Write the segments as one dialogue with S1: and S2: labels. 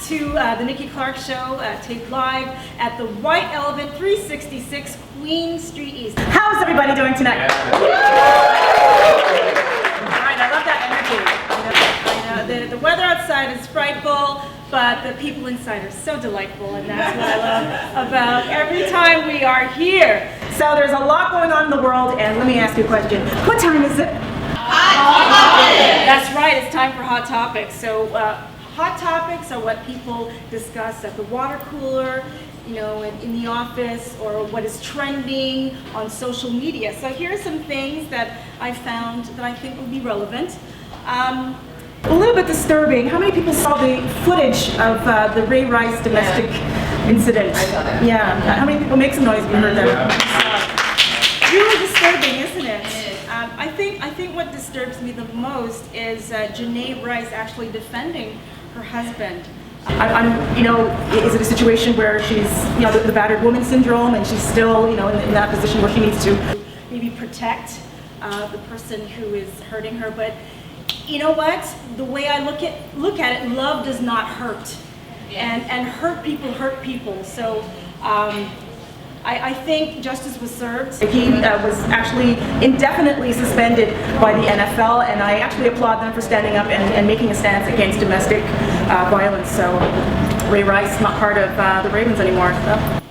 S1: to the Nikki Clark Show, taped live at the White Elephant 366 Queen Street East. How's everybody doing tonight? Yeah. All right, I love that energy. The weather outside is frightful, but the people inside are so delightful, and that's what I love about every time we are here. So there's a lot going on in the world, and let me ask you a question. What time is it? Hot Topics! That's right, it's time for Hot Topics. So Hot Topics are what people discuss at the water cooler, you know, in the office, or what is trending on social media. So here are some things that I found that I think would be relevant. A little bit disturbing. How many people saw the footage of the Ray Rice domestic incident?
S2: I saw that.
S1: Yeah. How many people make some noise if you heard that? Really disturbing, isn't it? I think what disturbs me the most is Janae Rice actually defending her husband. You know, is it a situation where she's, you know, the battered woman syndrome, and she's still, you know, in that position where she needs to maybe protect the person who is hurting her? But you know what? The way I look at it, love does not hurt, and hurt people. So I think justice was served. He was actually indefinitely suspended by the NFL, and I actually applaud them for standing up and making a stance against domestic violence. So Ray Rice not part of the Ravens anymore. So.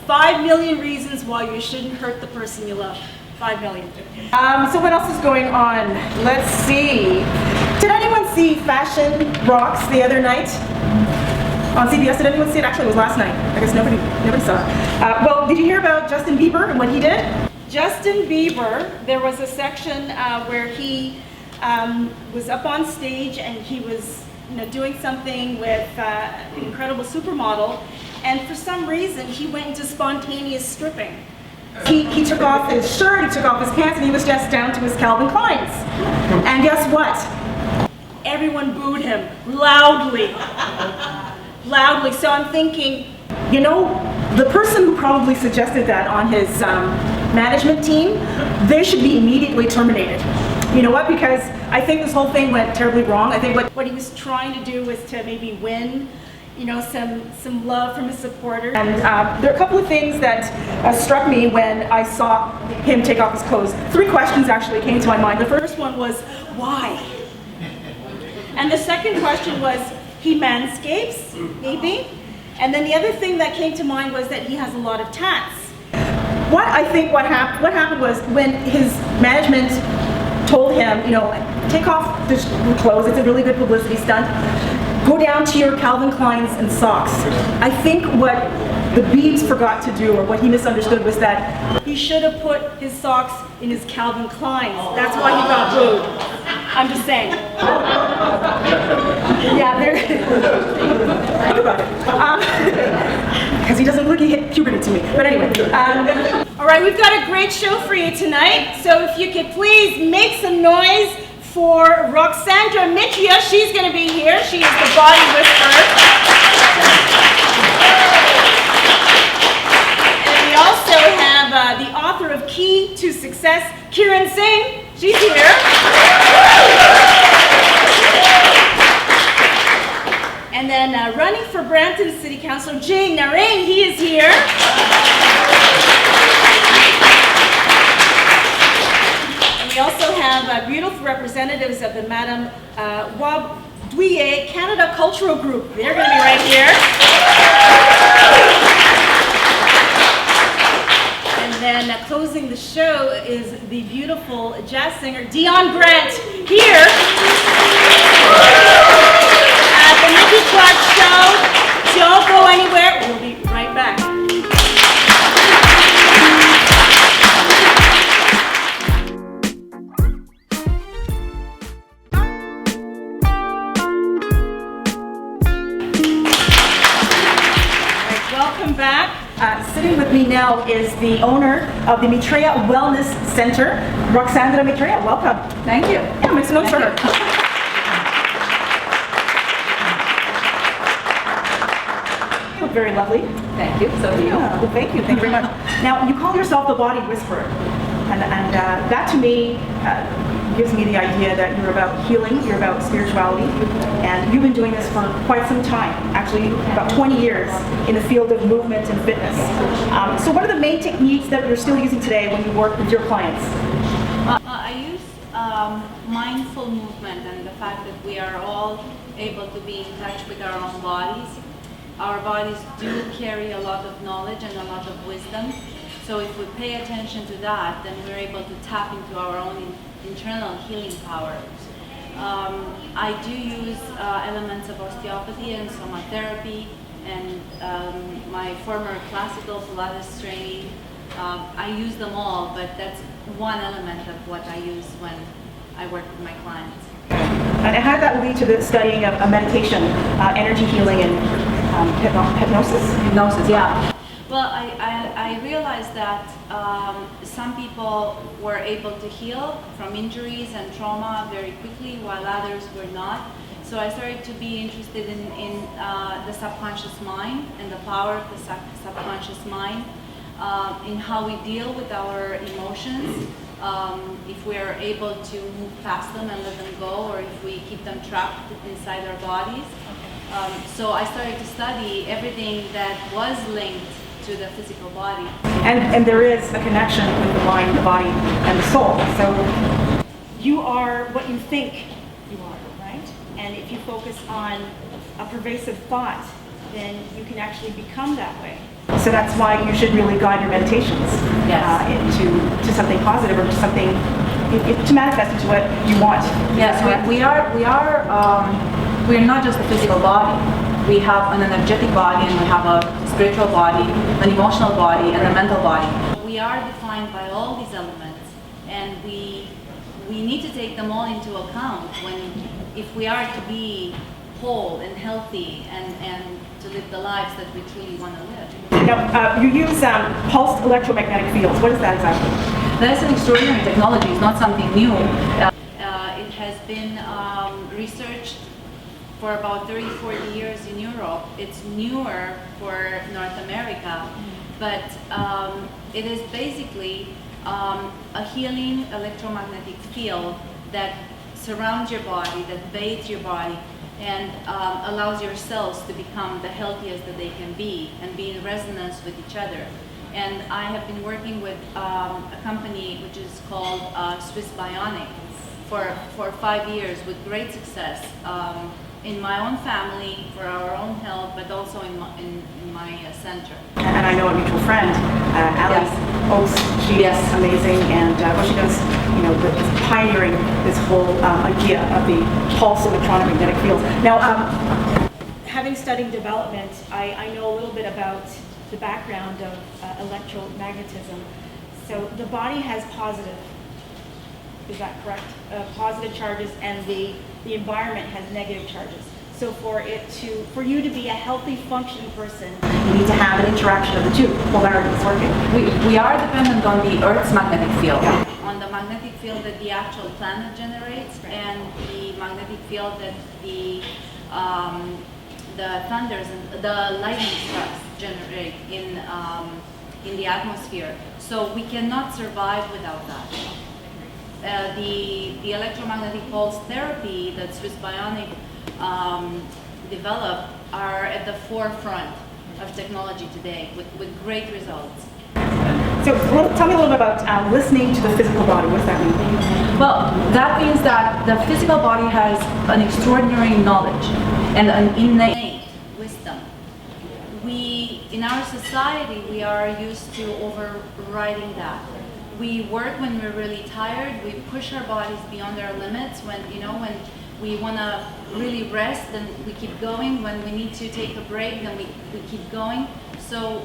S1: 5 million reasons why you shouldn't hurt the person you love. 5 million. So what else is going on? Let's see. Did anyone see Fashion Rocks the other night on CBS? Did anyone see it? Actually, it was last night. I guess nobody saw it. Well, did you hear about Justin Bieber and what he did? Justin Bieber, there was a section where he was up on stage and he was, you know, doing something with an incredible supermodel, and for some reason he went into spontaneous stripping. He took off his shirt, he took off his pants, and he was just down to his Calvin Kleins. And guess what? Everyone booed him loudly. Loudly. So I'm thinking, you know, the person who probably suggested that on his management team, they should be immediately terminated. You know what? Because I think this whole thing went terribly wrong. I think what he was trying to do was to maybe win, you know, some love from his supporters. And there are a couple of things that struck me when I saw him take off his clothes. 3 questions actually came to my mind. The first one was, why? And the second question was, he manscapes, maybe? And then the other thing that came to mind was that he has a lot of tats. What happened was, when his management told him, you know, take off the clothes, it's a really good publicity stunt, go down to your Calvin Kleins and socks. I think what the Biebs forgot to do, or what he misunderstood, was that he should have put his socks in his Calvin Kleins. That's why he got booed. I'm just saying. Yeah, think about it. Because he doesn't look, he hit puberty to me. But anyway. All right, we've got a great show for you tonight. So if you could please make some noise for Roxandra Mitchia. She's going to be here. She is the body whisperer. And we also have the author of Key to Success, Kiran Singh. She's here. And then running for Brampton City Council, Jay Narang, he is here. We also have beautiful representatives of the Madame Wabdouye Canada Cultural Group. They're going to be right here. And then closing the show is the beautiful jazz singer Dion Grant here at the Nikki Clark Show. Don't go anywhere. We'll be right back. Welcome back. Sitting with me now is the owner of the Maitreya Wellness Center, Roxandra Maitreya. Welcome.
S2: Thank you.
S1: Yeah, make some notes for her. You look very lovely.
S2: Thank you. So do you.
S1: Yeah, well, thank you. Thank you very much. Now, you call yourself the body whisperer, and that to me gives me the idea that you're about healing, you're about spirituality, and you've been doing this for quite some time, actually about 20 years in the field of movement and fitness. So what are the main techniques that you're still using today when you work with your clients?
S2: I use mindful movement and the fact that we are all able to be in touch with our own bodies. Our bodies do carry a lot of knowledge and a lot of wisdom. So if we pay attention to that, then we're able to tap into our own internal healing power. I do use elements of osteopathy and somatherapy and my former classical Pilates training. I use them all, but that's one element of what I use when I work with my clients.
S1: And how did that lead to the studying of meditation, energy healing, and hypnosis?
S2: Hypnosis, yeah. Well, I realized that some people were able to heal from injuries and trauma very quickly, while others were not. So I started to be interested in the subconscious mind and the power of the subconscious mind, in how we deal with our emotions, if we are able to move past them and let them go, or if we keep them trapped inside our bodies. So I started to study everything that was linked to the physical body.
S1: And there is a connection with the mind, the body, and the soul. So you are what you think you are, right? And if you focus on a pervasive thought, then you can actually become that way. So that's why you should really guide your meditations into something positive, or to something to manifest into what you want.
S2: Yes, we are not just a physical body. We have an energetic body, and we have a spiritual body, an emotional body, and a mental body. We are defined by all these elements, and we need to take them all into account if we are to be whole and healthy and to live the lives that we truly want to live.
S1: Now, you use pulsed electromagnetic fields. What is that exactly?
S2: That is an extraordinary technology. It's not something new. It has been researched for about 30-40 years in Europe. It's newer for North America, but it is basically a healing electromagnetic field that surrounds your body, that bathes your body, and allows your cells to become the healthiest that they can be and be in resonance with each other. And I have been working with a company which is called Swiss Bionic for 5 years with great success in my own family, for our own health, but also in my center.
S1: And I know a mutual friend, Alice Oaks. She is amazing, and what she does, is pioneering this whole idea of the pulse electromagnetic fields. Now, having studied development, I know a little bit about the background of electromagnetism. So the body has positive, is that correct? Positive charges, and the environment has negative charges. So for you to be a healthy, functioning person, you need to have an interaction of the two polarities working.
S2: We are dependent on the Earth's magnetic field, on the magnetic field that the actual planet generates, and the magnetic field that the thunders and the lightning strikes generate in the atmosphere. So we cannot survive without that. The electromagnetic pulse therapy that Swiss Bionic developed are at the forefront of technology today with great results.
S1: So tell me a little bit about listening to the physical body. What does that mean?
S2: Well, that means that the physical body has an extraordinary knowledge and an innate wisdom. In our society, we are used to overriding that. We work when we're really tired. We push our bodies beyond our limits. When we want to really rest, then we keep going. When we need to take a break, then we keep going. So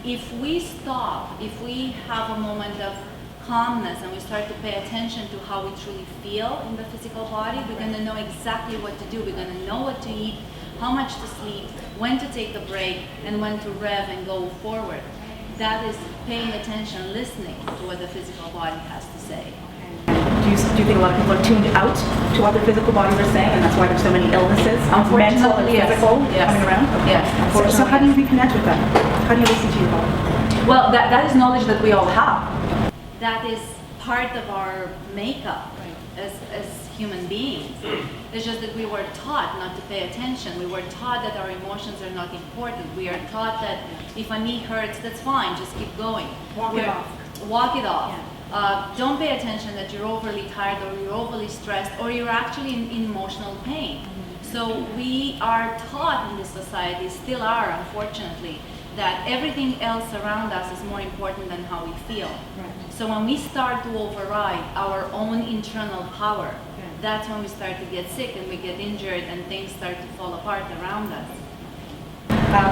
S2: if we stop, if we have a moment of calmness and we start to pay attention to how we truly feel in the physical body, we're going to know exactly what to do. We're going to know what to eat, how much to sleep, when to take a break, and when to rev and go forward. That is paying attention, listening to what the physical body has to say.
S1: Do you think a lot of people are tuned out to what their physical bodies are saying, and that's why there's so many illnesses, mental and physical, coming around?
S2: Yes.
S1: So how do you reconnect with that? How do you listen to your body?
S2: Well, that is knowledge that we all have. That is part of our makeup as human beings. It's just that we were taught not to pay attention. We were taught that our emotions are not important. We are taught that if a knee hurts, that's fine, just keep going.
S1: Walk it off.
S2: Walk it off. Don't pay attention that you're overly tired or you're overly stressed or you're actually in emotional pain. So we are taught in this society, still are unfortunately, that everything else around us is more important than how we feel. So when we start to override our own internal power, that's when we start to get sick and we get injured and things start to fall apart around us.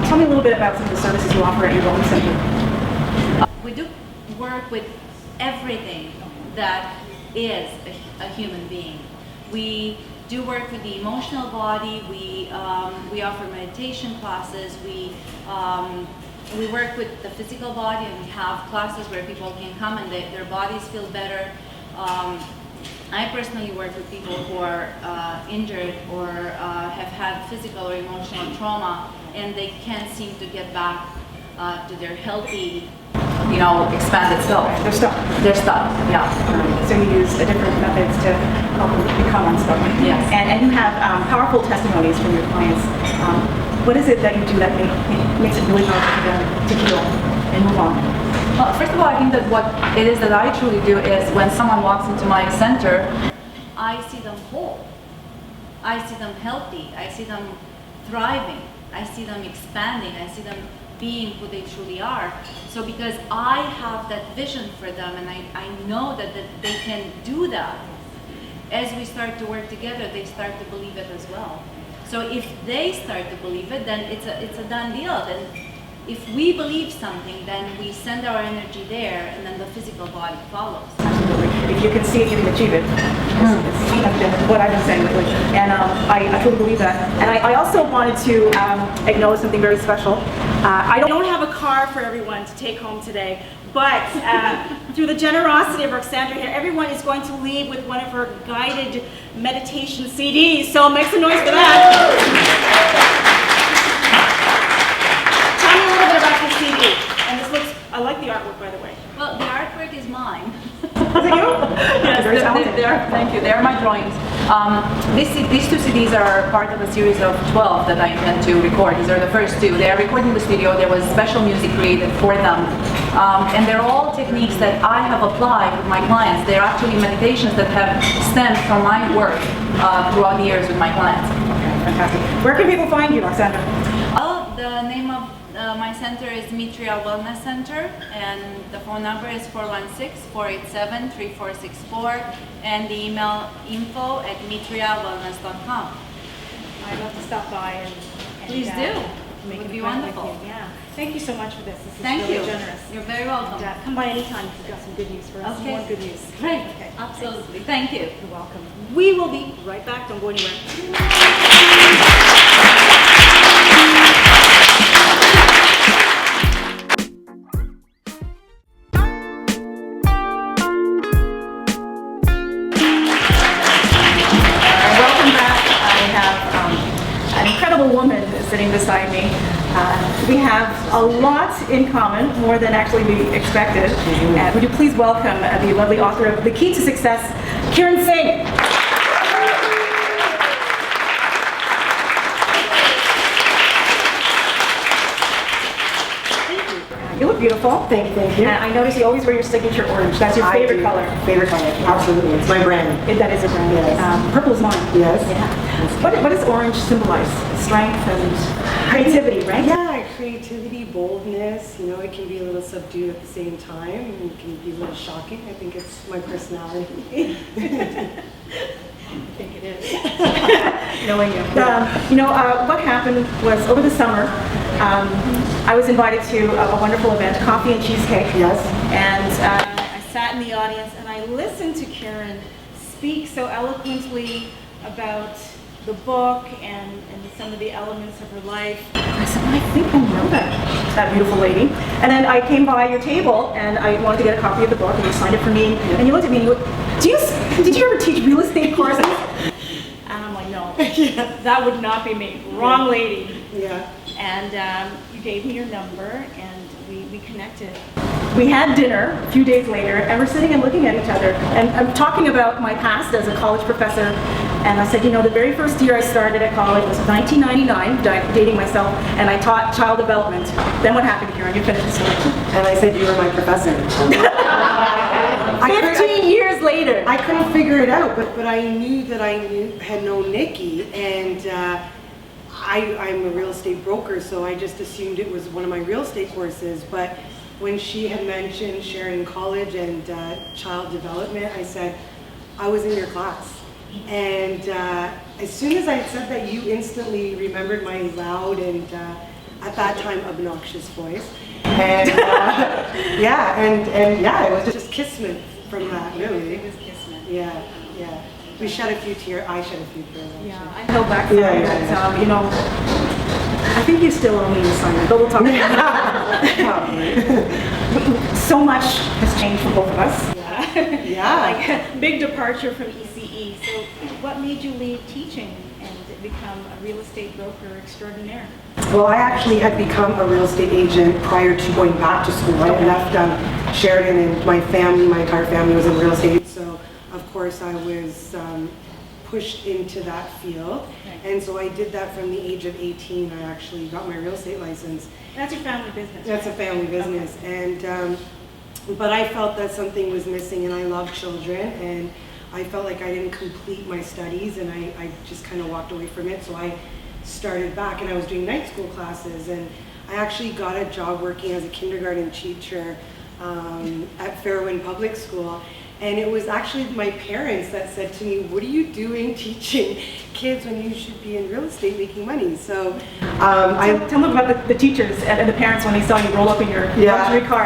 S3: Tell me a little bit about some of the services you offer at your wellness center.
S2: We do work with everything that is a human being. We do work with the emotional body. We offer meditation classes. We work with the physical body, and we have classes where people can come and their bodies feel better. I personally work with people who are injured or have had physical or emotional trauma, and they can't seem to get back to their healthy, expanded self.
S3: They're stuck.
S2: They're stuck, yeah.
S3: So you use different methods to help them become unstuck.
S2: Yes.
S3: And you have powerful testimonies from your clients. What is it that you do that makes it really powerful for them to heal and move on?
S2: Well, first of all, I think that what it is that I truly do is when someone walks into my center, I see them whole. I see them healthy. I see them thriving. I see them expanding. I see them being who they truly are. So because I have that vision for them and I know that they can do that, as we start to work together, they start to believe it as well. So if they start to believe it, then it's a done deal. Then if we believe something, then we send our energy there, and then the physical body follows.
S3: Absolutely. If you can see it, you can achieve it. It's what I've been saying lately. And I truly believe that. And I also wanted to acknowledge something very special.
S1: I don't have a car for everyone to take home today, but through the generosity of Roxandra here, everyone is going to leave with one of her guided meditation CDs. So make some noise for that. Tell me a little bit about this CD. And this looks, I like the artwork, by the way.
S2: Well, the artwork is mine.
S3: Is it you?
S2: Yes,
S3: Very talented.
S2: thank you. They are my drawings. These two CDs are part of a series of 12 that I intend to record. These are the first two. They are recorded in the studio. There was special music created for them. And they're all techniques that I have applied with my clients. They're actually meditations that have stemmed from my work throughout the years with my clients.
S3: Okay, fantastic. Where can people find you, Roxandra?
S2: Oh, the name of my center is Mitria Wellness Center, and the phone number is 416-487-3464, and the email info@mitriawellness.com.
S3: I'd love to stop by and
S2: Please do.
S3: make
S2: It
S3: an
S2: would be
S3: appointment
S2: wonderful.
S3: with you. Yeah. Thank you so much for this. This is
S2: Thank
S3: really
S2: you.
S3: generous.
S2: You're very welcome.
S3: And, come by anytime if you've got some good news for us.
S2: Okay.
S3: More good news.
S2: Great.
S3: Okay.
S2: Absolutely. Thank you.
S3: You're welcome.
S1: We will be right back. Don't go anywhere.
S3: Welcome back. I have an incredible woman sitting beside me. We have a lot in common, more than actually we expected. Would you please welcome the lovely author of The Key to Success, Kiran Singh. You look beautiful.
S4: Thank you.
S3: And I notice you always wear your signature orange. That's your favorite color.
S4: Favorite color, absolutely. It's my brand.
S3: That is a brand.
S4: Yes.
S3: Purple is mine.
S4: Yes.
S3: Yeah. What does orange symbolize? Strength and creativity, right?
S4: Yeah, creativity, boldness, it can be a little subdued at the same time, and it can be a little shocking. I think it's my personality.
S3: I think it is. Knowing you. What happened was over the summer, I was invited to a wonderful event, Coffee and Cheesecake.
S4: Yes.
S1: And I sat in the audience and I listened to Kiran speak so eloquently about the book and some of the elements of her life.
S3: I said, I think I know that beautiful lady. And then I came by your table and I wanted to get a copy of the book and you signed it for me. And you looked at me and you went, did you ever teach real estate courses?
S1: And I'm like, no, that would not be me. Wrong lady.
S4: Yeah.
S1: And you gave me your number and we we connected.
S3: We had dinner a few days later, and we're sitting and looking at each other. And I'm talking about my past as a college professor. And I said, you know, the very first year I started at college was 1999, dating myself, and I taught child development. Then what happened, Karen? You finished the story.
S4: And I said, you were my professor.
S3: 15 years later.
S4: I couldn't figure it out, but I knew that had known Nikki, and I'm a real estate broker, so I just assumed it was one of my real estate courses. But when she had mentioned sharing college and child development, I said, I was in your class. And as soon as I said that, you instantly remembered my loud and at that time obnoxious voice. And yeah, and yeah, it was just kismet from that, really.
S1: It was kismet.
S4: Yeah, yeah. We shed a few tears. I shed a few tears. Actually.
S3: Yeah, I held back from
S4: Yeah,
S3: it,
S4: yeah,
S3: but, you know, I think you still owe me an assignment, but we'll talk about that. So much has changed for both of us.
S4: Yeah.
S1: Like big departure from ECE. So what made you leave teaching and become a real estate broker extraordinaire?
S4: Well, I actually had become a real estate agent prior to going back to school. I had left Sheridan, and my entire family was in real estate. So, of course, I was pushed into that field.
S1: Right.
S4: And so I did that from the age of 18. I actually got my real estate license.
S1: That's your family business.
S4: That's a
S1: right?
S4: family business.
S1: Okay.
S4: And but I felt that something was missing, and I love children, and I felt like I didn't complete my studies, and I just kind of walked away from it. So I started back, and I was doing night school classes, and I actually got a job working as a kindergarten teacher at Fairwind Public School. And it was actually my parents that said to me, what are you doing teaching kids when you should be in real estate making money? So
S3: Tell them about the teachers and the parents when they saw you roll up in your luxury car.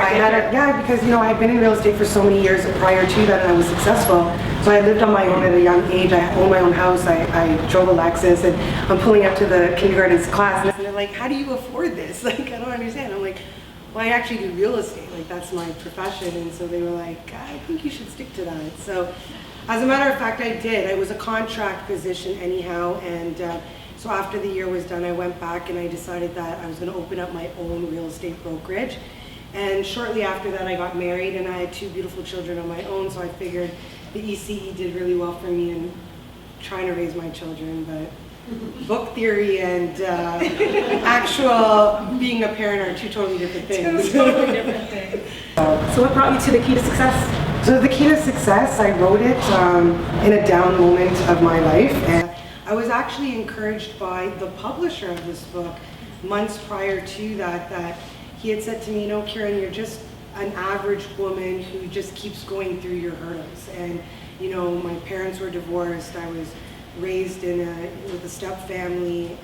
S4: Because you know, I had been in real estate for so many years prior to that, and I was successful. So I lived on my own at a young age. I owned my own house. I drove a Lexus, and I'm pulling up to the kindergarten's class, and they're like, how do you afford this? Like, I don't understand. I'm like, well, I actually do real estate, like that's my profession. And so they were like, I think you should stick to that. So as a matter of fact, I did. It was a contract position anyhow. And so after the year was done, I went back and I decided that I was going to open up my own real estate brokerage. And shortly after that, I got married, and I had 2 beautiful children on my own. So I figured the ECE did really well for me in trying to raise my children. But book theory and actual being a parent are 2 totally different things.
S1: Two totally different things.
S3: So what brought you to the key to success?
S4: So the key to success, I wrote it in a down moment of my life, and I was actually encouraged by the publisher of this book months prior to that he had said to me, you know, Karen, you're just an average woman who just keeps going through your hurdles. And you know, my parents were divorced. I was raised with a step family.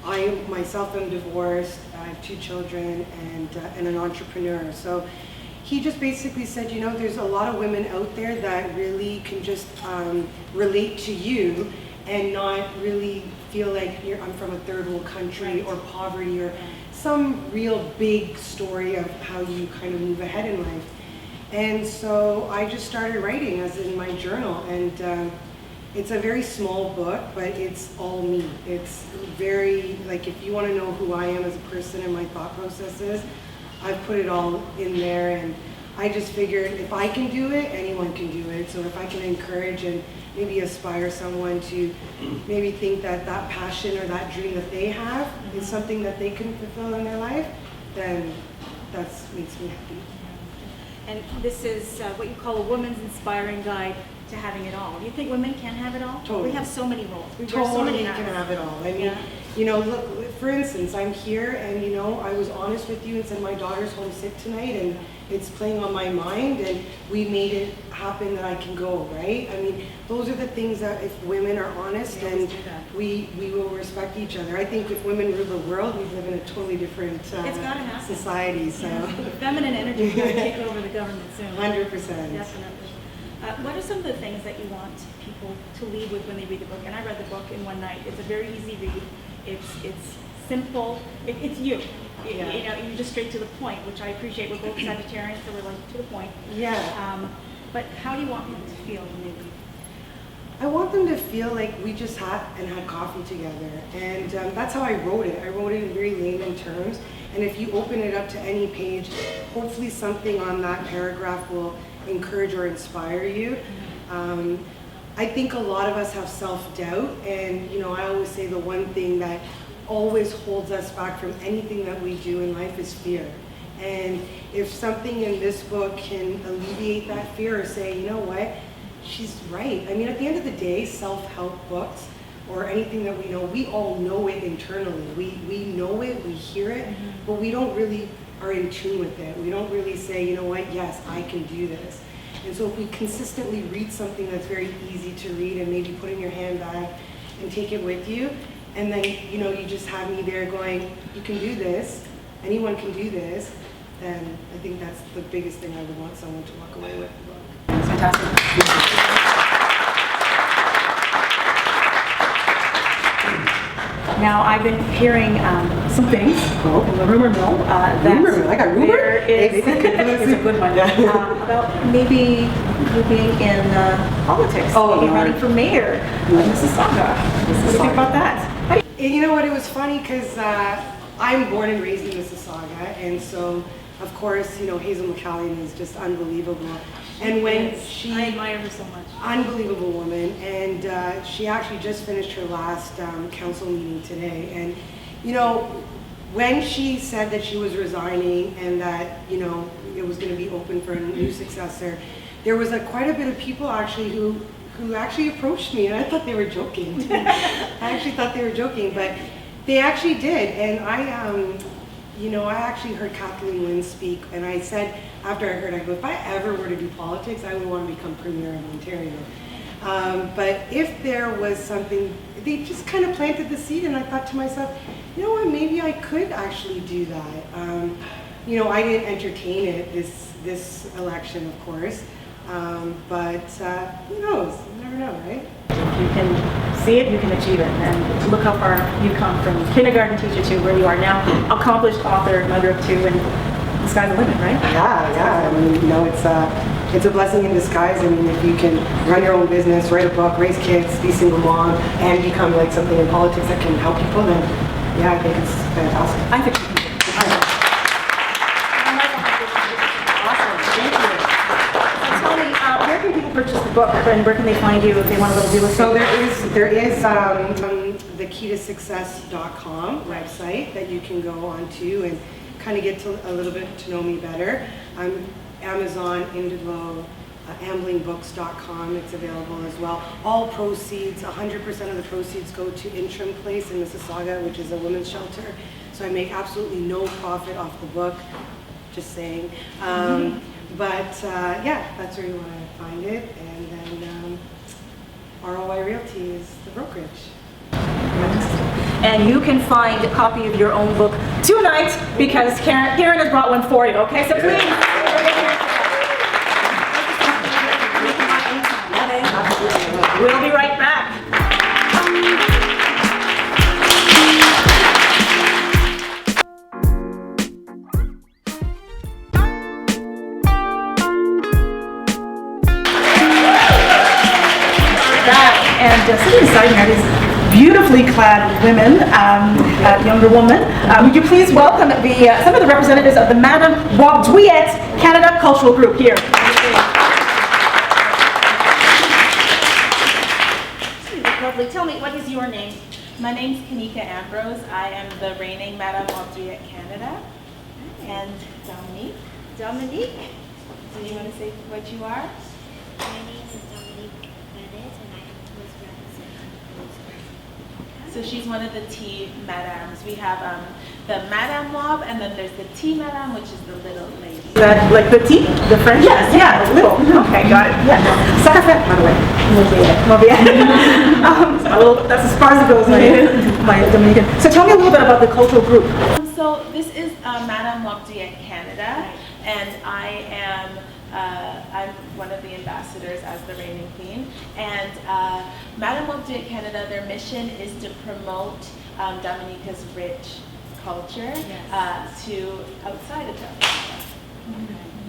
S4: I myself am divorced. I have 2 children and an entrepreneur. So he just basically said, you know, there's a lot of women out there that really can just relate to you and not really feel like I'm from a third world country or poverty or some real big story of how you kind of move ahead in life. And so I just started writing as in my journal, and it's a very small book, but it's all me. It's very, like, if you want to know who I am as a person and my thought processes, I've put it all in there. And I just figured if I can do it, anyone can do it. So if I can encourage and maybe aspire someone to maybe think that that passion or that dream that they have is something that they can fulfill in their life, then that makes me happy.
S1: And this is what you call a woman's inspiring guide to having it all. Do you think women can have it all?
S4: Totally.
S1: We have so many roles. We wear so
S4: Totally
S1: many
S4: can
S1: hats.
S4: have it all. I mean,
S1: Yeah.
S4: you know, look, for instance, I'm here and, you know, I was honest with you and said my daughter's homesick tonight and it's playing on my mind, and we made it happen that I can go, right? I mean, those are the things that if women are honest,
S1: We always
S4: then
S1: do that.
S4: we will respect each other. I think if women rule the world, we live in a totally different
S1: It's gotta happen.
S4: society, so.
S1: The feminine energy is going to take over the government soon.
S4: 100%.
S1: Definitely. What are some of the things that you want people to leave with when they read the book? And I read the book in one night. It's a very easy read. It's simple. It's you.
S4: Yeah.
S1: You know, you're just straight to the point, which I appreciate. We're both Sagittarians, so we're like to the point.
S4: Yeah.
S1: But how do you want them to feel when they read?
S4: I want them to feel like we just had coffee together, and that's how I wrote it. I wrote it in very layman terms, And if you open it up to any page, hopefully something on that paragraph will encourage or inspire you. I think a lot of us have self-doubt, and I always say the one thing that always holds us back from anything that we do in life is fear. And if something in this book can alleviate that fear or say, you know what, she's right. I mean, at the end of the day, self-help books or anything that we all know it internally. We know it, we hear it, but we don't really are in tune with it. We don't really say, you know what, yes, I can do this. And so if we consistently read something that's very easy to read and maybe put in your handbag and take it with you, and then you just have me there going, you can do this, anyone can do this, then I think that's the biggest thing I would want someone to walk away with the book.
S3: That's fantastic. Now, I've been hearing some things in the rumor mill that
S4: Rumor mill? I got rumor?
S3: there is it's a good one about maybe you being in politics, maybe running for mayor of Mississauga. What do you think about that?
S4: You know what, it was funny because I'm born and raised in Mississauga, and so of course, Hazel McCallion is just unbelievable. And when
S1: I admire her so much.
S4: Unbelievable woman, and she actually just finished her last council meeting today. And when she said that she was resigning and that it was going to be open for a new successor, there was quite a bit of people actually who actually approached me, and I thought they were joking. I actually thought they were joking, but they actually did. And I actually heard Kathleen Wynne speak, and I said, after I heard, I go, if I ever were to do politics, I would want to become Premier of Ontario. But if there was something, they just kind of planted the seed, and I thought to myself, you know what, maybe I could actually do that. I didn't entertain it this election, of course, but who knows? You never know, right?
S3: If you can see it, you can achieve it. And look how far you come from kindergarten teacher to where you are now, accomplished author, mother of two, and the sky's the limit, right?
S4: Yeah. I mean, it's a blessing in disguise. I mean, if you can run your own business, write a book, raise kids, be single mom, and become something in politics that can help people, then yeah, I think it's fantastic.
S3: I think you can do it. Awesome. Thank you. So tell me, where can people purchase the book, and where can they find you if they want a little real estate?
S4: So there is the keytosuccess.com website that you can go on to and kind of get a little bit to know me better. Amazon, Indigo, amblingbooks.com, it's available as well. All proceeds, 100% of the proceeds go to Interim Place in Mississauga, which is a women's shelter. So I make absolutely no profit off the book, just saying. But yeah, that's where you want to find it. And then ROI Realty is the brokerage.
S3: And you can find a copy of your own book tonight because Karen has brought one for you, okay? So please. We'll be right back. And sitting beside me are these beautifully clad women, younger woman. Would you please welcome some of the representatives of the Madame Wabdouillet Canada Cultural Group here. Lovely. Tell me, what is your name?
S5: My name's Kanika Ambrose. I am the reigning Madame Wabdouillet Canada. And Dominique. Dominique, do you want to say what you are?
S6: My name is Dominique Bennett, and I was representing the
S5: So she's one of the tea madames. We have the Madame Wab, and then there's the tea madame, which is the little lady.
S3: Like the tea? The French? Yes, yeah, little. Okay, got it. Yeah. Sarafet, by the way. That's as far as it goes, my Dominican. So tell me a little bit about the cultural group.
S5: So this is Madame Wabdouillet Canada, and I am I'm one of the ambassadors as the reigning queen. And Madame Wabdouillet Canada, their mission is to promote Dominica's rich culture to outside of Dominica.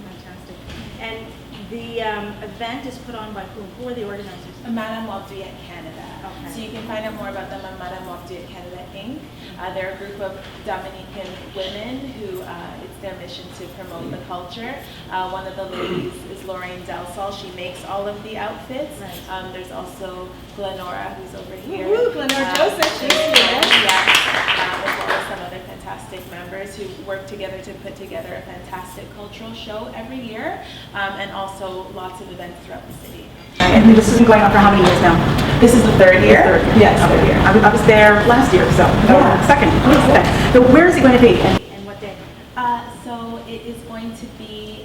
S3: Fantastic. And
S1: The event is put on by whom? Who are the organizers?
S5: Madame Wagduet Canada.
S1: Okay.
S5: So you can find out more about them on Madame Wagduet Canada Inc. They're a group of Dominican women who it's their mission to promote the culture. One of the ladies is Lorraine Delsol. She makes all of the outfits.
S1: Right.
S5: There's also Glenora, who's over here.
S1: Woo, Glenora Joseph, she's here.
S5: Yes, as well as some other fantastic members who work together to put together a fantastic cultural show every year, and also lots of events throughout the city.
S3: And this has been going on for how many years now?
S5: This is the third year.
S3: Yes, third year. I was there last year, so second. So where is it going to be?
S1: And what day?
S5: So it is going to be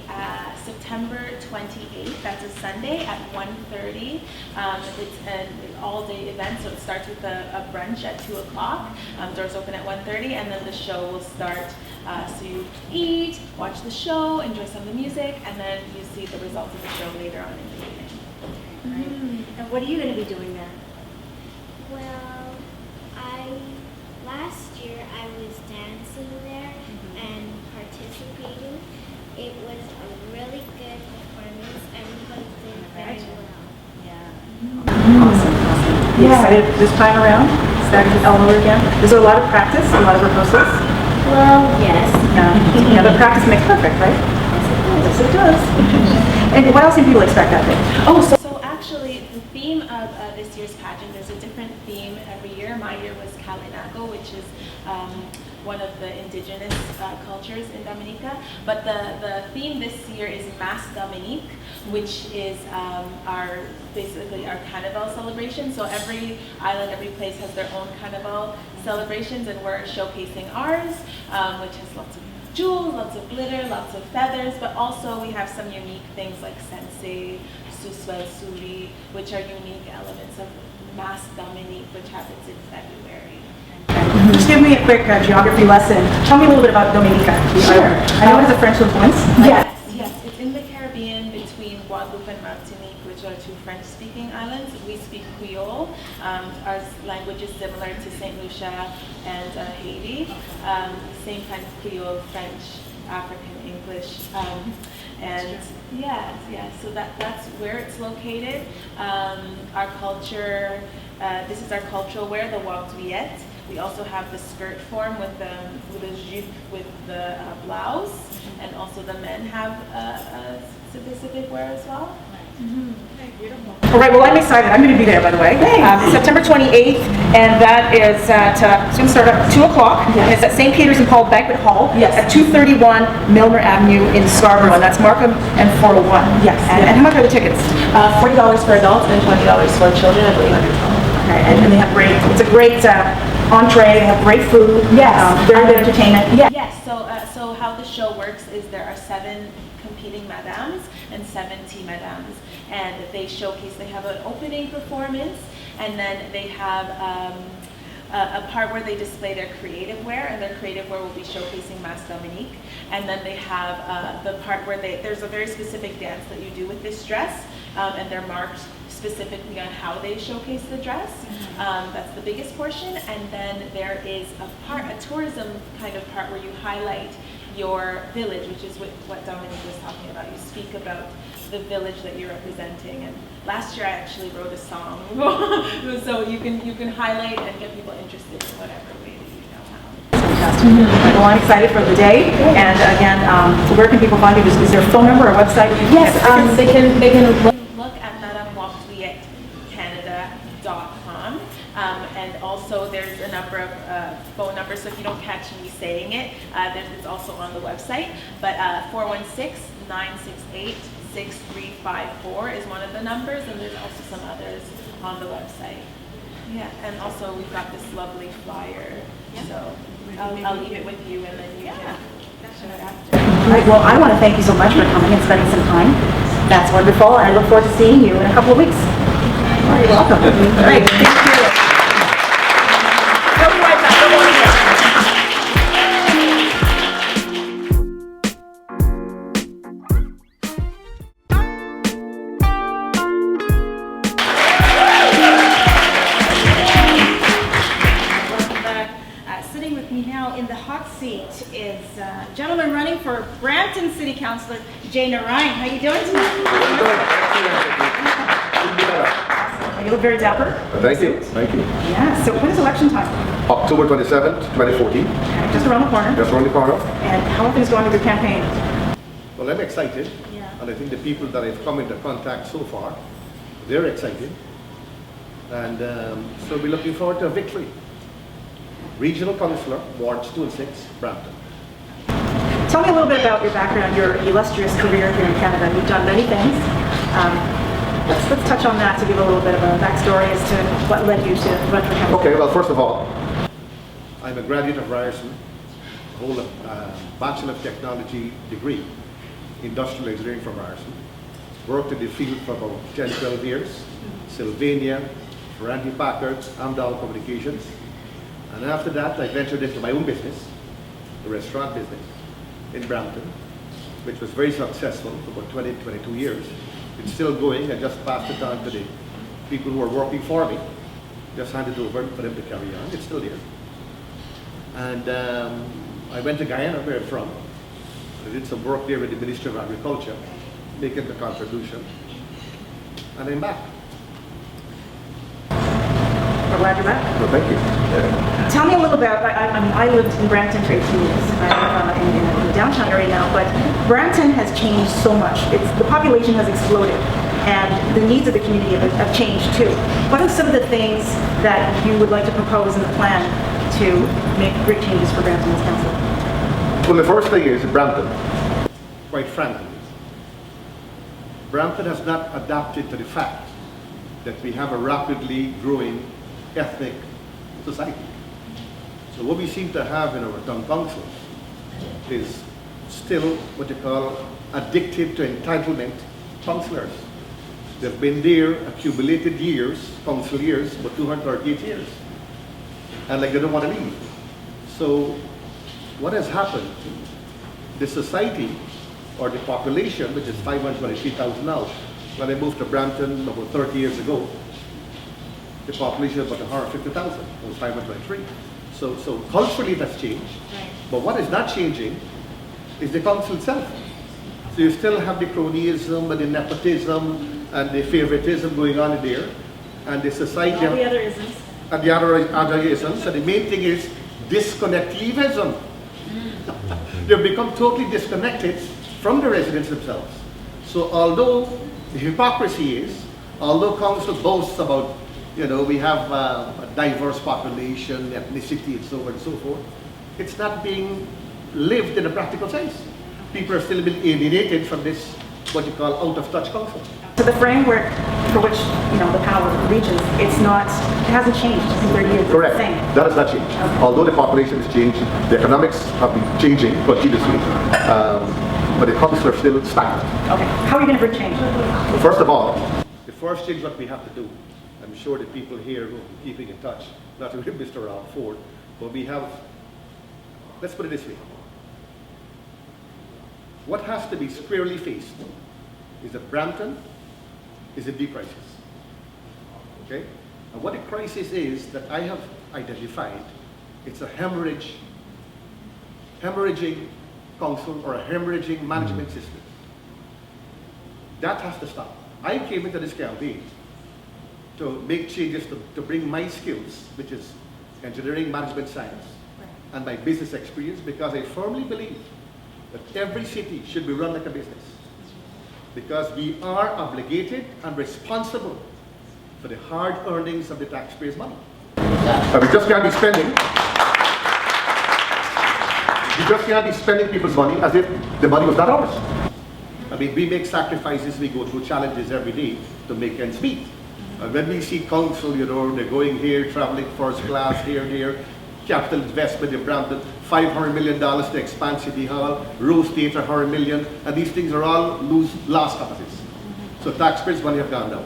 S5: September 28th. That's a Sunday at 1:30. It's an all-day event, so it starts with a brunch at 2 o'clock. Doors open at 1:30, and then the show will start. So you eat, watch the show, enjoy some of the music, and then you see the results of the show later on in the evening.
S1: And what are you going to be doing there?
S6: Well, last year I was dancing there and participating. It was a really good performance. Everybody did very well.
S3: Awesome. You excited this time around? Starting it all over again? Is there a lot of practice, a lot of rehearsals?
S6: Well, yes.
S3: Yeah, but practice makes perfect, right? Yes, it does. And what else can people expect that day?
S5: So actually, the theme of this year's pageant, there's a different theme every year. My year was Kalinago, which is one of the indigenous cultures in Dominica. But the theme this year is Mas Dominique, which is basically our Carnival celebration. So every island, every place has their own Carnival celebrations, and we're showcasing ours, which has lots of jewels, lots of glitter, lots of feathers, but also we have some unique things like sensei, suswel suri, which are unique elements of Mas Dominique, which happens in February.
S3: Just give me a quick geography lesson. Tell me a little bit about Dominica.
S5: Sure.
S3: I know it has a French influence.
S5: Yes, it's in the Caribbean between Guadeloupe and Martinique, which are two French-speaking islands. We speak Creole. Our language is similar to St. Lucia and Haiti. Same kind of Creole, French, African, English. And so that's where it's located. Our culture, this is our cultural wear, the Wagduet. We also have the skirt form with the jupe with the blouse, and also the men have a specific wear as well.
S3: All right, well, I'm excited. I'm going to be there, by the way. September 28th, and that is it's going to start at 2 o'clock. And it's at St. Peter's and Paul Banquet Hall at 231 Milner Avenue in Scarborough, and that's Markham and 401. Yes. And how much are the tickets?
S5: $40 for adults and $20 for children, I believe.
S3: Okay, and they have it's a great entree, they have great food, very good entertainment.
S5: Yes, so how the show works is there are 7 competing madams and 70 madams, and they have an opening performance, and then they have a part where they display their creative wear, and their creative wear will be showcasing Mas Dominique, and then they have the part where there's a very specific dance that you do with this dress, and they're marked specifically on how they showcase the dress. That's the biggest portion, and then there is a tourism kind of part where you highlight your village, which is what Dominique was talking about. You speak about the village that you're representing, and last year I actually wrote a song, so you can highlight and get people interested in whatever way that you know how.
S3: Fantastic. Well, I'm excited for the day, and again, where can people find you? Is there a phone number or a website?
S5: Yes, they can look at MadameWalkDuetCanada.com, and also there's a number of phone numbers, so if you don't catch me saying it, it's also on the website, but 416-968-6354 is one of the numbers, and there's also some others on the website. Yeah, and also we've got this lovely flyer, so I'll leave it with you, and then you can show it after.
S3: All right, well, I want to thank you so much for coming and spending some time. That's wonderful, and I look forward to seeing you in a couple of weeks. You're welcome. Great, thank you. We'll be right back. Don't go anywhere.
S1: Sitting with me now in the hot seat is a gentleman running for Brampton City Councilor,
S3: Jay Narine, how you doing tonight? You look very dapper.
S7: Thank you. Thank you.
S3: Yeah, so when is election time?
S7: October 27th, 2014.
S3: Just around the corner.
S7: Just around the corner.
S3: And how are things going with your campaign?
S7: Well, I'm excited.
S3: Yeah.
S7: And I think the people that I've come into contact so far, they're excited. And so we're looking forward to a victory. Regional Councillor, Wards 2 and 6, Brampton.
S3: Tell me a little bit about your background, your illustrious career here in Canada. You've done many things. Let's touch on that to give a little bit of a backstory as to what led you to run for council.
S7: Okay, well, first of all, I'm a graduate of Ryerson, hold a Bachelor of Technology degree, Industrial Engineering from Ryerson. Worked in the field for about 10, 12 years, Sylvania, Randy Packard, Amdahl Communications. And after that, I ventured into my own business, the restaurant business in Brampton, which was very successful for about 20, 22 years. It's still going. I just passed it on to the people who are working for me. Just handed it over for them to carry on. It's still there. And I went to Guyana, where I'm from. I did some work there with the Ministry of Agriculture, making the contribution. And I'm back.
S3: We're glad you're back.
S7: Well, thank you.
S3: Tell me a little about, I lived in Brampton for 18 years. I live in the downtown area now, but Brampton has changed so much. The population has exploded, and the needs of the community have changed too. What are some of the things that you would like to propose in the plan to make great changes for Brampton as council?
S7: Well, the first thing is Brampton, quite frankly, Brampton has not adapted to the fact that we have a rapidly growing ethnic society. So what we seem to have in our town councils is still what you call addicted to entitlement councillors. They've been there accumulated years, council years, for 238 years. And like they don't want to leave. So what has happened, the society or the population, which is 523,000 now, when I moved to Brampton about 30 years ago, the population was about 150,000, it was 523. So culturally that's changed.
S3: Right.
S7: But what is not changing is the council itself. So you still have the cronyism and the nepotism and the favoritism going on in there, and the society
S3: All the other isms.
S7: and the other isms. And the main thing is disconnectivism. They've become totally disconnected from the residents themselves. So although the hypocrisy is, although council boasts about, we have a diverse population, ethnicity, and so on and so forth, it's not being lived in a practical sense. People are still being alienated from this, what you call out-of-touch council.
S3: So the framework for which, the power of the regions, it hasn't changed in 30 years.
S7: Correct.
S3: It's the same.
S7: That has not changed. Although the population has changed, the economics have been changing continuously, but the council are still stagnant.
S3: Okay. How are you going to bring change?
S7: First of all, the first thing what we have to do, I'm sure the people here will be keeping in touch, not with Mr. Ford, but we have, let's put it this way. What has to be squarely faced is that Brampton is a deep crisis. Okay? And what the crisis is that I have identified, it's a hemorrhaging council or a hemorrhaging management system. That has to stop. I came into this campaign to make changes to bring my skills, which is engineering, management science, and my business experience, because I firmly believe that every city should be run like a business. Because we are obligated and responsible for the hard earnings of the taxpayers' money. And we just can't be spending. We just can't be spending people's money as if the money was not ours. I mean, we make sacrifices, we go through challenges every day to make ends meet. And when we see council, they're going here, traveling first class, here, capital investment in Brampton, $500 million to expand City Hall, Rose Theatre, $100 million, and these things are all lost causes. So taxpayers' money have gone down.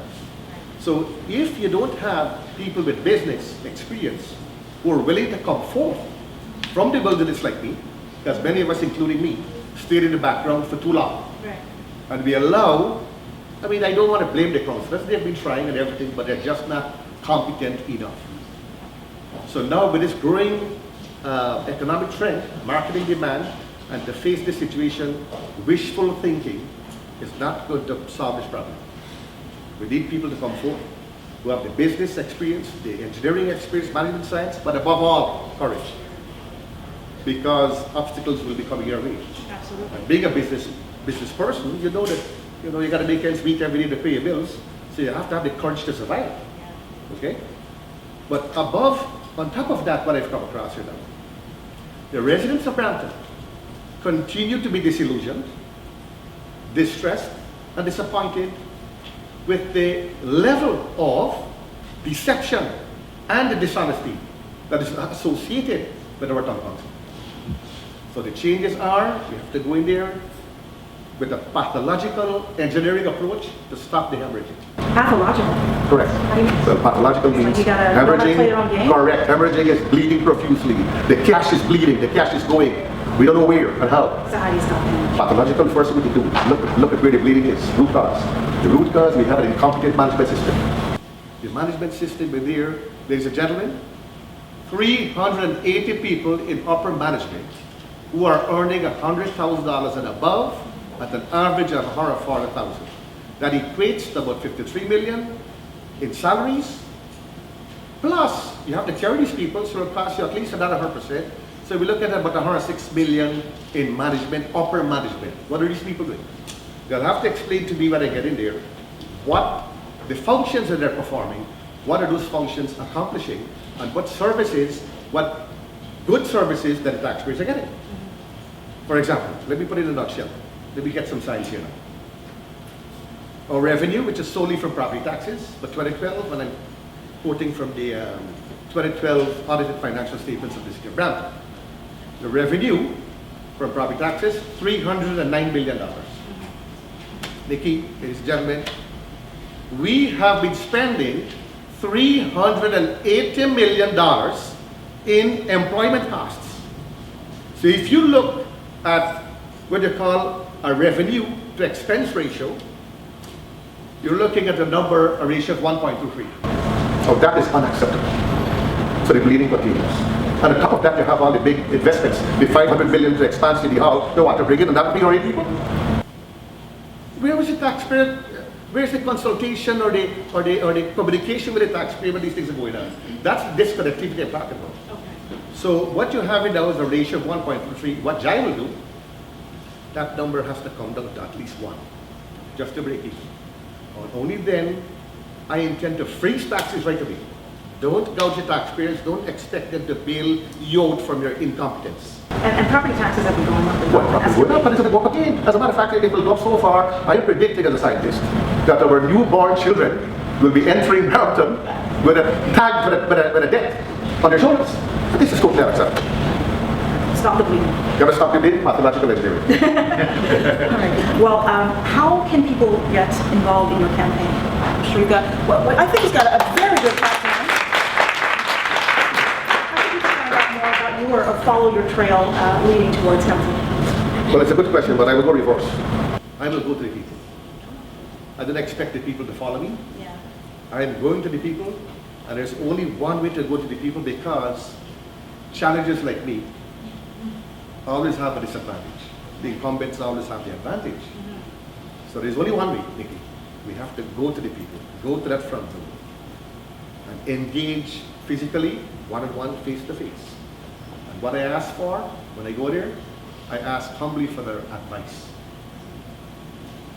S7: So if you don't have people with business experience who are willing to come forth from the wilderness like me, because many of us, including me, stayed in the background for too long.
S3: Right.
S7: And we allow, I don't want to blame the councillors, they've been trying and everything, but they're just not competent enough. So now with this growing economic trend, marketing demand, And to face this situation, wishful thinking is not going to solve this problem. We need people to come forward who have the business experience, the engineering experience, management science, but above all, courage. Because obstacles will be coming your way.
S3: Absolutely.
S7: And being a business person, you know that you got to make ends meet every day to pay your bills. So you have to have the courage to survive. Okay? But on top of that, what I've come across here now, the residents of Brampton continue to be disillusioned, distressed, and disappointed with the level of deception and the dishonesty that is associated with our town council. So the changes are, we have to go in there with a pathological engineering approach to stop the hemorrhaging.
S3: Pathological.
S7: Correct. Well, pathological
S3: It's like
S7: means
S3: you gotta know how to play your own game?
S7: Correct. Hemorrhaging is bleeding profusely. The cash is bleeding. The cash is going. We don't know where and how.
S3: So how do you stop it?
S7: Pathological, first thing we do, look at where the bleeding is. Root cause. The root cause, we have an incompetent management system. The management system is there, ladies and gentlemen, 380 people in upper management who are earning $100,000 and above at an average of $140,000. That equates to about $53 million in salaries. Plus, you have to carry these people, so it'll cost you at least another 100%. So we look at about $106 million in management, upper management. What are these people doing? They'll have to explain to me when I get in there what the functions that they're performing, what are those functions accomplishing, and what services, what good services that the taxpayers are getting. For example, let me put it in a nutshell. Let me get some science here now. Our revenue, which is solely from property taxes, but 2012, and I'm quoting from the 2012 audited financial statements of the city of Brampton. The revenue from property taxes, $309 million. Nikki, ladies and gentlemen, we have been spending $380 million in employment costs. So if you look at what they call a revenue to expense ratio, you're looking at a ratio of 1.23. So that is unacceptable. So the bleeding continues. And on top of that, you have all the big investments, the $500 million to expand City Hall, they want to bring it, and that would be already people. Where was the taxpayer? Where's the consultation or the communication with the taxpayer when these things are going on? That's the disconnectivity I'm talking about. Okay. So what you have now is a ratio of 1.23. What Jai will do, that number has to come down to at least 1, just to break even. Only then, I intend to freeze taxes right away. Don't gouge the taxpayers, don't expect them to bail you out from your incompetence.
S3: And property taxes have been going up.
S7: Well, property going up, but it's going to go up again. As a matter of fact, it will go up so far, I am predicting as a scientist that our newborn children will be entering Brampton with a tag with a debt on their shoulders. This is totally unacceptable.
S3: Stop the bleeding.
S7: You gotta stop the bleeding, pathological engineering.
S3: All right. Well, how can people get involved in your campaign? I'm sure you've got, well, I think he's got a very good platform. How can people find out more about you or follow your trail leading towards council?
S7: Well, it's a good question, but I will go reverse. I will go to the people. I don't expect the people to follow me.
S3: Yeah.
S7: I am going to the people, and there's only one way to go to the people because challenges like me always have a disadvantage. The incumbents always have the advantage. So there's only one way, Nikki. We have to go to the people, go to that front room, and engage physically, one-on-one, face-to-face. And what I ask for when I go there, I ask humbly for their advice.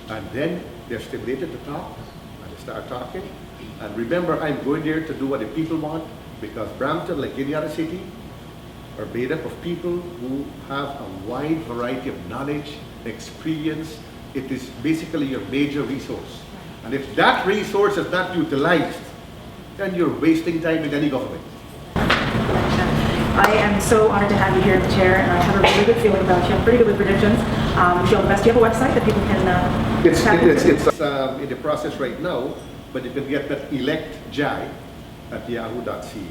S7: And then they're stimulated to talk, and they start talking. And remember, I'm going there to do what the people want, because Brampton, like any other city, are made up of people who have a wide variety of knowledge, experience. It is basically your major resource. And if that resource is not utilized, then you're wasting time with any government.
S3: I am so honored to have you here in the chair, and I have a really good feeling about you. I'm pretty good with predictions. Wish you all the best. Do you have a website that people can
S7: It's
S3: tap into?
S7: in the process right now, but you can get that electjai at yahoo.ca.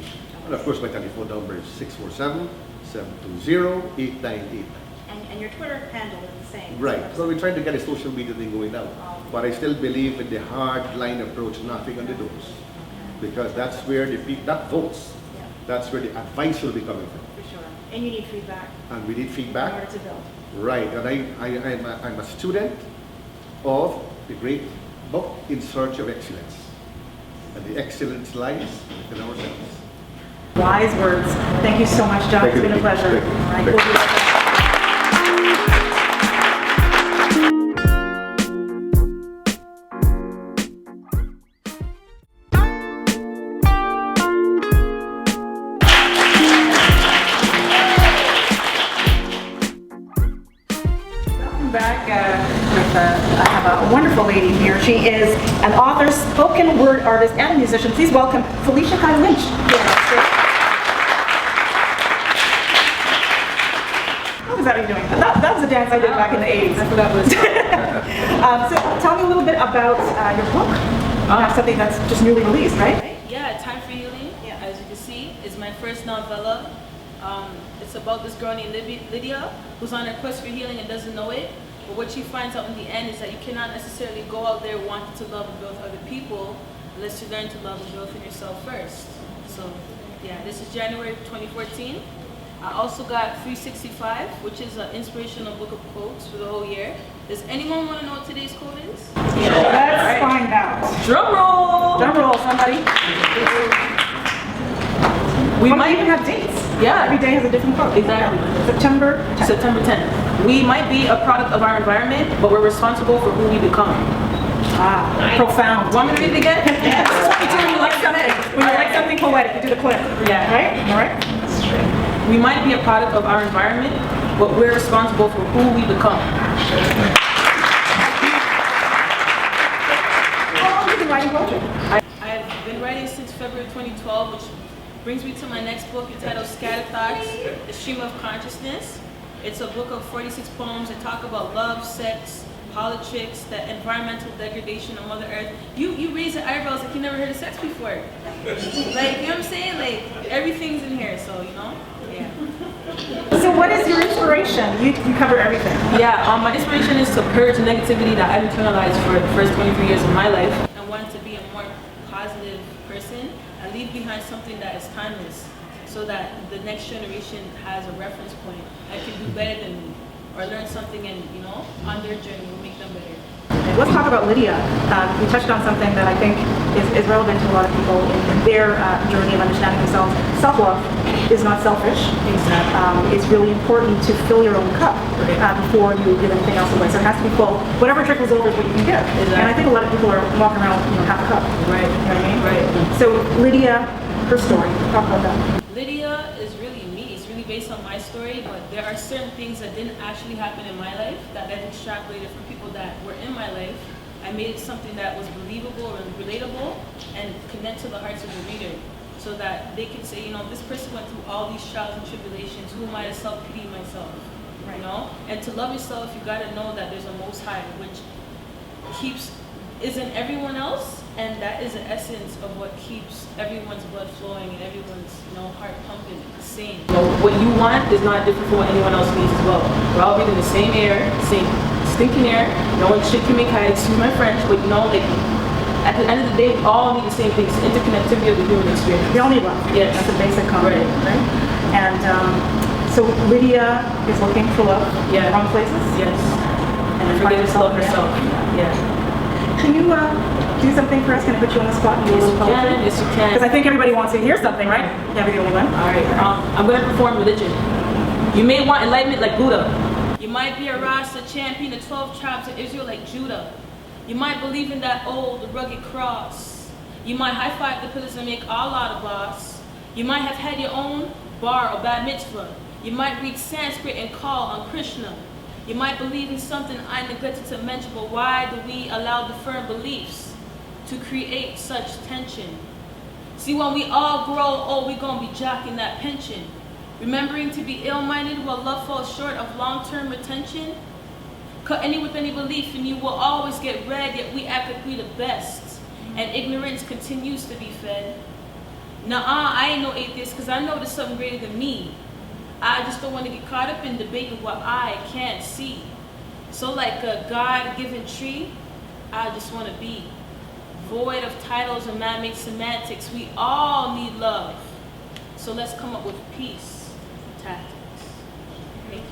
S7: And of course, my telephone number is 647-720-8989.
S3: And your Twitter handle is the same.
S7: Right. Well, we're trying to get a social media thing going now. But I still believe in the hard line approach, knocking on the doors. Because that's where the people, not votes, that's where the advice will be coming from.
S3: For sure. And you need feedback
S7: and we need
S3: in
S7: feedback.
S3: order to build.
S7: Right, and I'm a student of the great book In Search of Excellence. And the excellence lies within ourselves.
S3: Wise words. Thank you so much, John.
S7: Thank
S3: It's
S7: you,
S3: been a
S7: Nikki.
S3: pleasure.
S7: Thank you.
S3: All right,
S7: Thank
S3: we'll
S7: you.
S3: be right back. Back I have a wonderful lady here. She is an author, spoken word artist, and a musician. Please welcome Felicia Kyle Lynch. How was that you doing? That was a dance I did back in the 80s. I forgot what it's So tell me a little bit about your book. You have something that's just newly released, right?
S8: Yeah, Time for Healing, as you can see, is my first novella. It's about this girl named Lydia who's on her quest for healing and doesn't know it. But what she finds out in the end is that you cannot necessarily go out there wanting to love and build other people unless you learn to love and build for yourself first. So yeah, this is January 2014. I also got 365, which is an inspirational book of quotes for the whole year. Does anyone want to know what today's quote is?
S3: Let's find out.
S8: Drum roll!
S3: Drum roll, somebody.
S8: We
S3: might
S8: might
S3: even have dates.
S8: Yeah.
S3: Every day has a different quote.
S8: Exactly.
S3: September 10th.
S8: September 10th. We might be a product of our environment, but we're responsible for who we become.
S3: Profound.
S8: Want me to read it again?
S3: Yes. When you like something poetic, you do the clip.
S8: Yeah.
S3: Right? All right.
S8: We might be a product of our environment, but we're responsible for who we become.
S3: How long have you been writing poetry?
S8: I've been writing since February 2012, which brings me to my next book entitled Scattered Thoughts, The Stream of Consciousness. It's a book of 46 poems that talk about love, sex, politics, the environmental degradation of Mother Earth. You raise your eyebrows like you never heard of sex before. Like, you know what I'm saying? Like, everything's in here, so, you know? Yeah.
S3: So what is your inspiration? You cover everything.
S8: Yeah, my inspiration is to purge negativity that I've internalized for the first 23 years of my life. I wanted to be a more positive person and leave behind something that is timeless so that the next generation has a reference point and can do better than me or learn something and, you know, on their journey will make them better.
S3: Let's talk about Lydia. We touched on something that I think is relevant to a lot of people in their journey of understanding themselves. Self-love is not selfish.
S8: Exactly.
S3: It's really important to fill your own cup before you give anything else away. So it has to be full. Whatever trickles over is what you can give.
S8: Exactly.
S3: And I think a lot of people are walking around, half a cup.
S8: Right.
S3: You know what I mean?
S8: Right.
S3: So Lydia, her story. Talk about that.
S8: Lydia is really me. It's really based on my story, but there are certain things that didn't actually happen in my life that I've extrapolated from people that were in my life. I made it something that was believable and relatable and connect to the hearts of the reader so that they can say, this person went through all these trials and tribulations. Who am I to self-pity myself?
S3: Right.
S8: And to love yourself, you got to know that there's a Most High, which isn't everyone else, and that is the essence of what keeps everyone's blood flowing and everyone's heart pumping the same. What you want is not different from what anyone else needs as well. We're all breathing the same air, same stinking air. No one shit can make high, excuse my French, but at the end of the day, we all need the same things, the interconnectivity of the human experience.
S3: We all need love.
S8: Yes.
S3: That's a basic concept,
S8: Right.
S3: And so Lydia is looking for love in the wrong places.
S8: Yes.
S3: And
S8: forgetting to love herself. Yeah.
S3: Can you do something for us? Can I put you on the spot and do a little poetry?
S8: Yes, you can.
S3: Because I think everybody wants to hear something, right? Yeah, we're the only one.
S8: All right. I'm going to perform religion. You may want enlightenment like Buddha. You might be a Rasta champion of 12 tribes of Israel like Judah. You might believe in that old rugged cross. You might high-five the pillars and make Allah the boss. You might have had your own bar or bat mitzvah. You might read Sanskrit and call on Krishna. You might believe in something I neglected to mention, but why do we allow the firm beliefs to create such tension? See, when we all grow, we gonna be jocking that pension. Remembering to be ill-minded while love falls short of long-term retention. Cut any with any belief and you will always get read, yet we act like we the best. And ignorance continues to be fed. Nuh-uh, I ain't no atheist, cause I know there's something greater than me. I just don't want to get caught up in debating what I can't see. So like a God-given tree, I just want to be. Void of titles and man-made semantics, we all need love. So let's come up with peace. tactics. Thank you.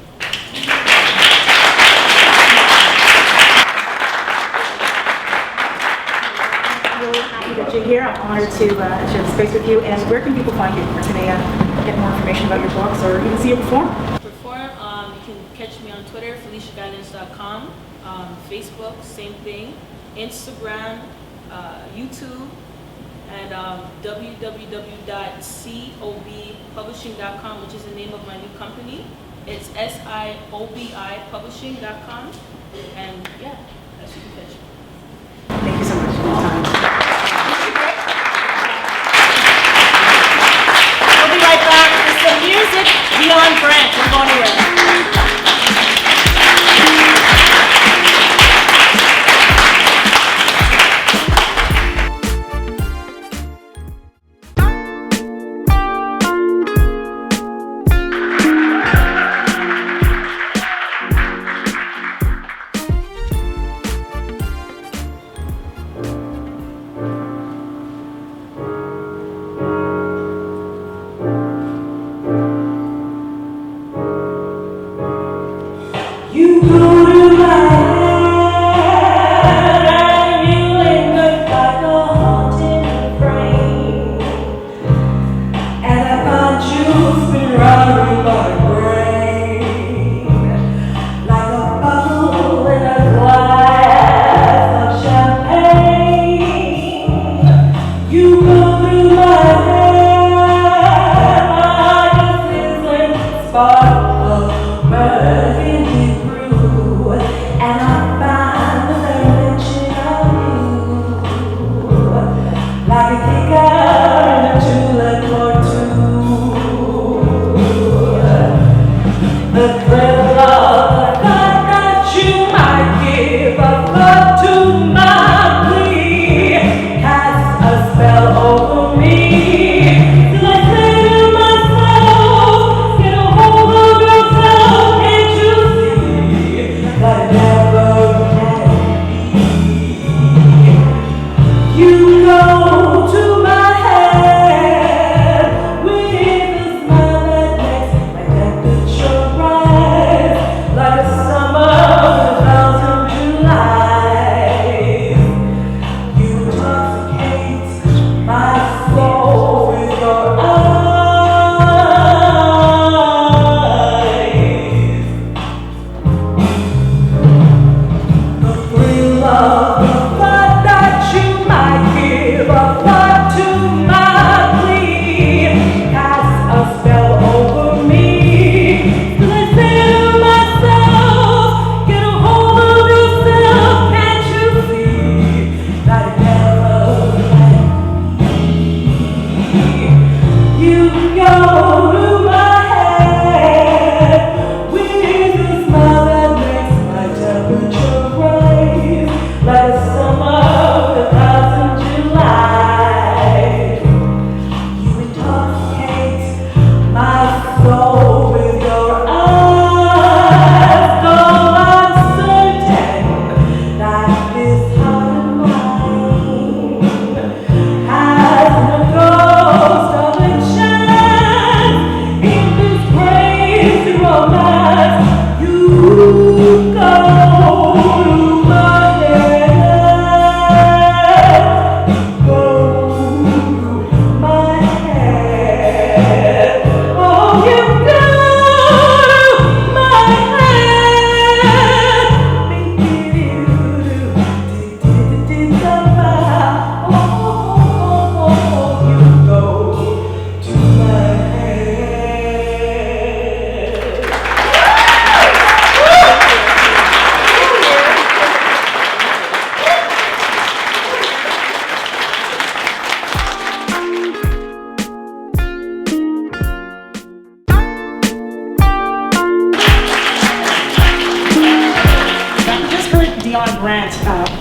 S3: Really happy that you're here. I'm honored to share the space with you. And where can people find you? Where can they get more information about your books or even see you perform?
S8: You can catch me on Twitter, FeliciaGuidance.com, Facebook, same thing, Instagram, YouTube, and www.cobpublishing.com, which is the name of my new company. It's SIOBI Publishing.com, and that's you can catch me.
S3: Thank you so much for your time.
S8: We'll be right back with some music. Beyond Brand, don't go anywhere.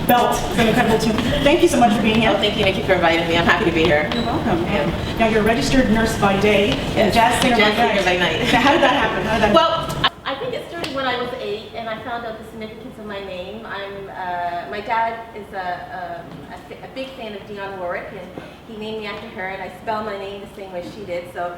S3: Belt from Incredible 2. Thank you so much for being here.
S9: Oh, thank you, Nikki, for inviting me. I'm happy to be here.
S3: You're welcome. Now, you're a registered nurse by day and jazz singer by night. Now, how did that happen?
S9: Well, I think it started when I was 8, and I found out the significance of my name. My dad is a big fan of Dionne Warwick, and he named me after her, and I spell my name the same way she did. So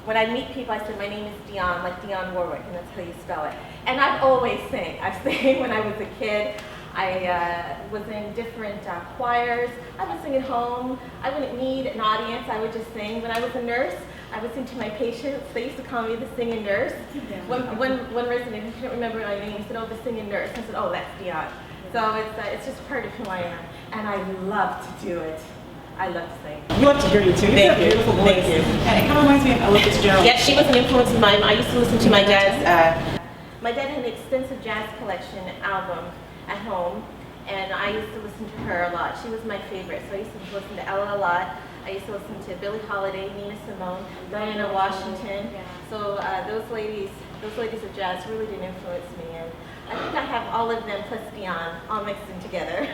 S9: when I meet people, I say, my name is Dionne, like Dionne Warwick, and that's how you spell it. And I've always sang. I've sang when I was a kid. I was in different choirs. I would sing at home. I wouldn't need an audience. I would just sing. When I was a nurse, I would sing to my patients. They used to call me the singing nurse. One resident who couldn't remember my name said, "Oh, the singing nurse." I said, "Oh, that's Dionne." So it's just part of who I am, and I love to do it. I love to sing.
S3: We love to hear you too. You have a beautiful voice.
S9: Thank you.
S3: And it kind of reminds me of Ella Fitzgerald.
S9: Yeah, she was an influence of mine. I used to listen to my dad's. My dad had an extensive jazz collection album at home, and I used to listen to her a lot. She was my favorite, so I used to listen to Ella a lot. I used to listen to Billie Holiday, Nina Simone, Diana Washington. So those ladies of jazz really did influence me, and I think I have all of them plus Dionne all mixed in together.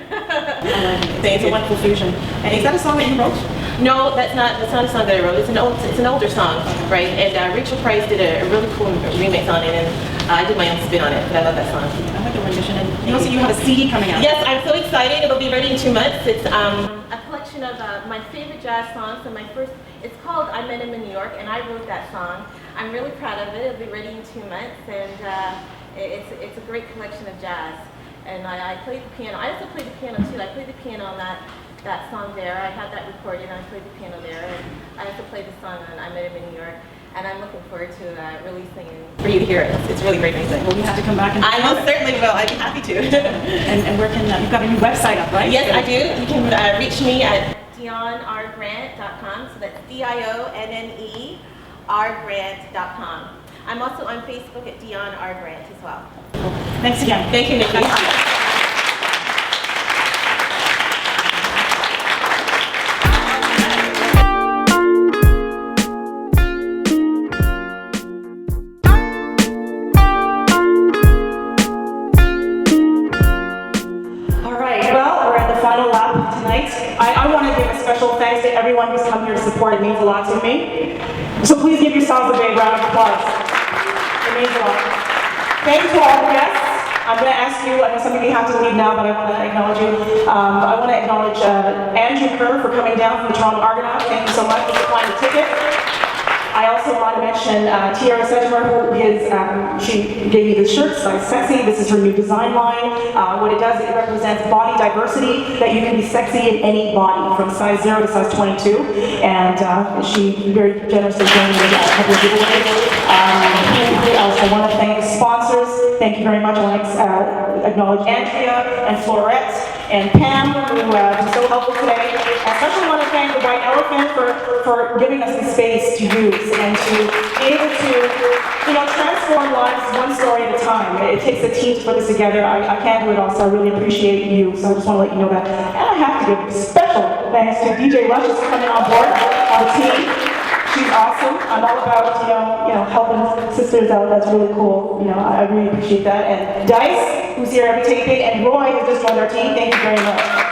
S3: It's a wonderful fusion. And is that a song that you wrote?
S9: No, that's not a song that I wrote. It's an older song, right? And Rachel Price did a really cool remix on it, and I did my own spin on it. But I love that song.
S3: I like the rendition. And also, you have a CD coming out.
S9: Yes, I'm so excited. It'll be ready in 2 months. It's a collection of my favorite jazz songs. And it's called "I Met Him in New York," and I wrote that song. I'm really proud of it. It'll be ready in 2 months, and it's a great collection of jazz. And I played the piano. I also played the piano too. I played the piano on that song there. I had that recorded, and I played the piano there. And I also played the song on "I Met Him in New York." And I'm looking forward to releasing it for you to hear it. It's really great music.
S3: Well, we have to come back and
S9: I most certainly will. I'd be happy to.
S3: and where can you've got a new website up, right?
S9: Yes, I do. You can reach me at DionneRgrant.com. So that's DIONNE rgrant.com. I'm also on Facebook at Dionne R. Grant as well.
S3: Thanks again.
S9: Thank you, Nikki.
S3: I want to give a special thanks to everyone who's come here to support. It means a lot to me. So please give yourselves a big round of applause. It means a lot. Thank you to all the guests. I'm going to ask you, I know some of you have to leave now, but I want to acknowledge you. I want to acknowledge Andrew Kerr for coming down from the Toronto Argonaut. Thank you so much for supplying the ticket. I also want to mention Tiara Sedgmer, who she gave me the shirt, size sexy. This is her new design line. What it does, it represents body diversity, that you can be sexy in any body, from size 0 to size 22. And she very generously donated a couple of giveaways. I also want to thank sponsors. Thank you very much. I want to acknowledge Andrea and Florette and Pam, who have been so helpful today. I especially want to thank the White Elephant for giving us the space to use and to be able to, transform lives one story at a time. It takes a team to put this together. I can't do it all, so I really appreciate you. So I just want to let you know that. And I have to give special thanks to DJ Rush for coming on board on the team. She's awesome. I'm all about, helping sisters out. That's really cool. I really appreciate that. And Dice, who's here every taping, and Roy, who just joined our team. Thank you very much.